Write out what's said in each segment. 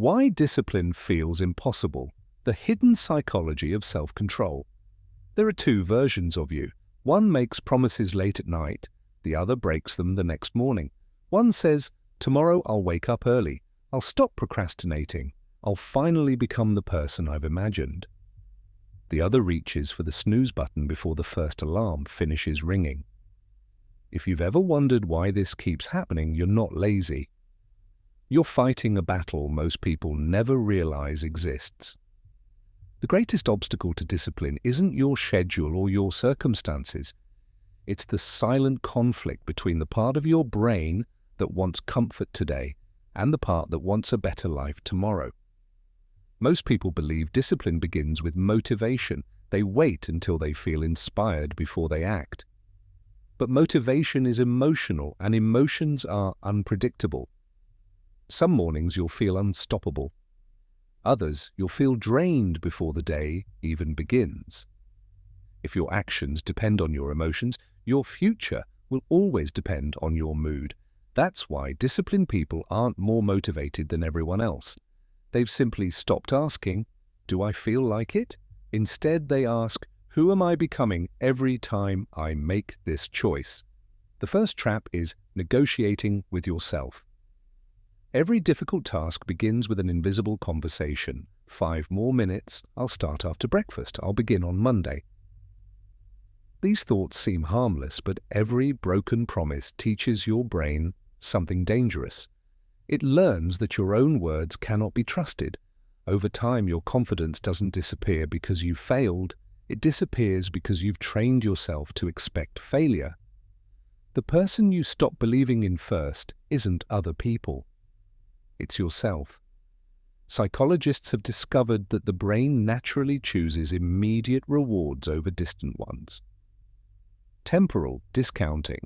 Why discipline feels impossible. The hidden psychology of self-control. There are two versions of you. One makes promises late at night, the other breaks them the next morning. One says, "Tomorrow I'll wake up early. I'll stop procrastinating. I'll finally become the person I've imagined." The other reaches for the snooze button before the first alarm finishes ringing. If you've ever wondered why this keeps happening, you're not lazy. You're fighting a battle most people never realize exists. The greatest obstacle to discipline isn't your schedule or your circumstances. It's the silent conflict between the part of your brain that wants comfort today and the part that wants a better life tomorrow. Most people believe discipline begins with motivation. They wait until they feel inspired before they act. But motivation is emotional, and emotions are unpredictable. Some mornings you'll feel unstoppable. Others, you'll feel drained before the day even begins. If your actions depend on your emotions, your future will always depend on your mood. That's why disciplined people aren't more motivated than everyone else. They've simply stopped asking, "Do I feel like it?" Instead, they ask, "Who am I becoming every time I make this choice?" The first trap is negotiating with yourself. Every difficult task begins with an invisible conversation. 5 more minutes, I'll start after breakfast, I'll begin on Monday. These thoughts seem harmless, but every broken promise teaches your brain something dangerous. It learns that your own words cannot be trusted. Over time, your confidence doesn't disappear because you failed. It disappears because you've trained yourself to expect failure. The person you stop believing in first isn't other people. It's yourself. Psychologists have discovered that the brain naturally chooses immediate rewards over distant ones. Temporal discounting.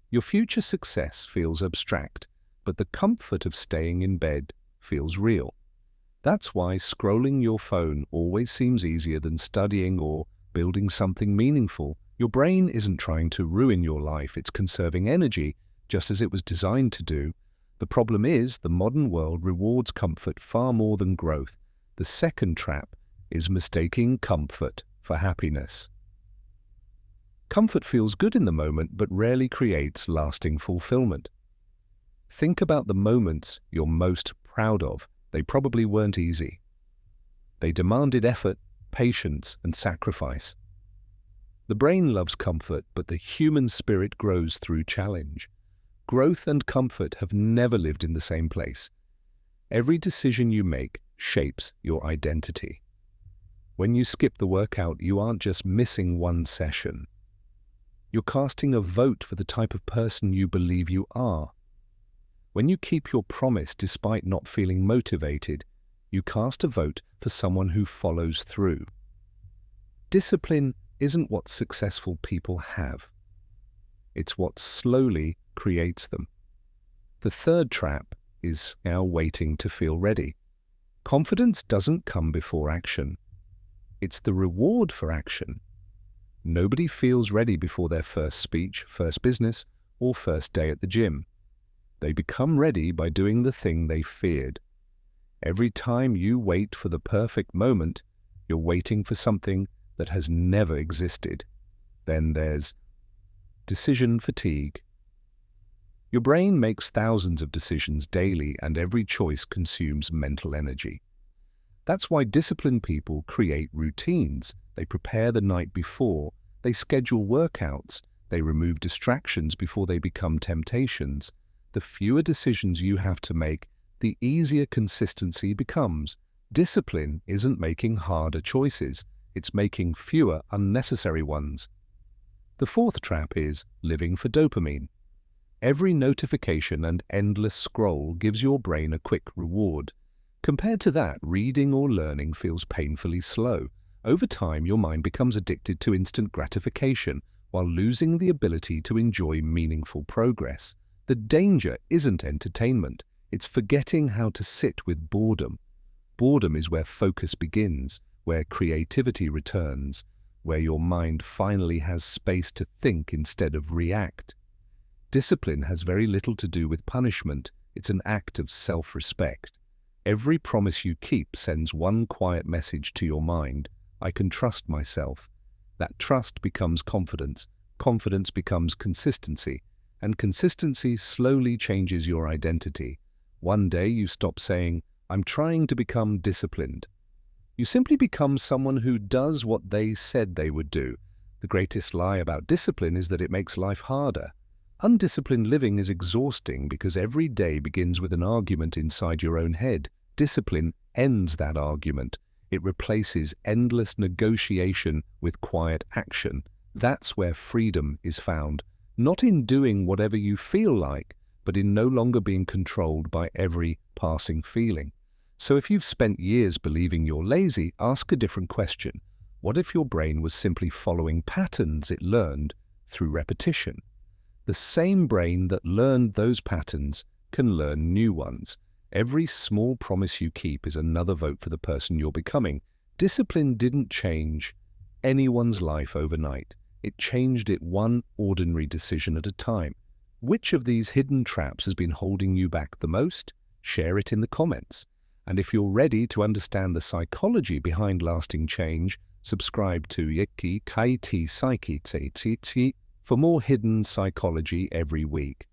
Your future success feels abstract, but the comfort of staying in bed feels real. That's why scrolling your phone always seems easier than studying or building something meaningful. Your brain isn't trying to ruin your life, it's conserving energy, just as it was designed to do. The problem is, the modern world rewards comfort far more than growth. The second trap is mistaking comfort for happiness. Comfort feels good in the moment, but rarely creates lasting fulfillment. Think about the moments you're most proud of. They probably weren't easy. They demanded effort, patience, and sacrifice. The brain loves comfort, but the human spirit grows through challenge. Growth and comfort have never lived in the same place. Every decision you make shapes your identity. When you skip the workout, you aren't just missing one session. You're casting a vote for the type of person you believe you are. When you keep your promise despite not feeling motivated, you cast a vote for someone who follows through. Discipline isn't what successful people have. It's what slowly creates them. The third trap is now waiting to feel ready. Confidence doesn't come before action. It's the reward for action. Nobody feels ready before their first speech, first business, or first day at the gym. They become ready by doing the thing they feared. Every time you wait for the perfect moment, you're waiting for something that has never existed. Then there's decision fatigue. Your brain makes thousands of decisions daily, and every choice consumes mental energy. That's why disciplined people create routines. They prepare the night before, they schedule workouts, they remove distractions before they become temptations. The fewer decisions you have to make, the easier consistency becomes. Discipline isn't making harder choices, it's making fewer unnecessary ones. The fourth trap is living for dopamine. Every notification and endless scroll gives your brain a quick reward. Compared to that, reading or learning feels painfully slow. Over time, your mind becomes addicted to instant gratification while losing the ability to enjoy meaningful progress. The danger isn't entertainment, it's forgetting how to sit with boredom. Boredom is where focus begins, where creativity returns, where your mind finally has space to think instead of react. Discipline has very little to do with punishment, it's an act of self-respect. Every promise you keep sends one quiet message to your mind: I can trust myself. That trust becomes confidence, confidence becomes consistency, and consistency slowly changes your identity. One day you stop saying, I'm trying to become disciplined. You simply become someone who does what they said they would do. The greatest lie about discipline is that it makes life harder. Undisciplined living is exhausting because every day begins with an argument inside your own head. Discipline ends that argument. It replaces endless negotiation with quiet action. That's where freedom is found, not in doing whatever you feel like, but in no longer being controlled by every passing feeling. So if you've spent years believing you're lazy, ask a different question. What if your brain was simply following patterns it learned through repetition? The same brain that learned those patterns can learn new ones. Every small promise you keep is another vote for the person you're becoming. Discipline didn't change anyone's life overnight. It changed it one ordinary decision at a time. Which of these hidden traps has been holding you back the most? Share it in the comments. And if you're ready to understand the psychology behind lasting change, subscribe to Psyche for more hidden psychology every week.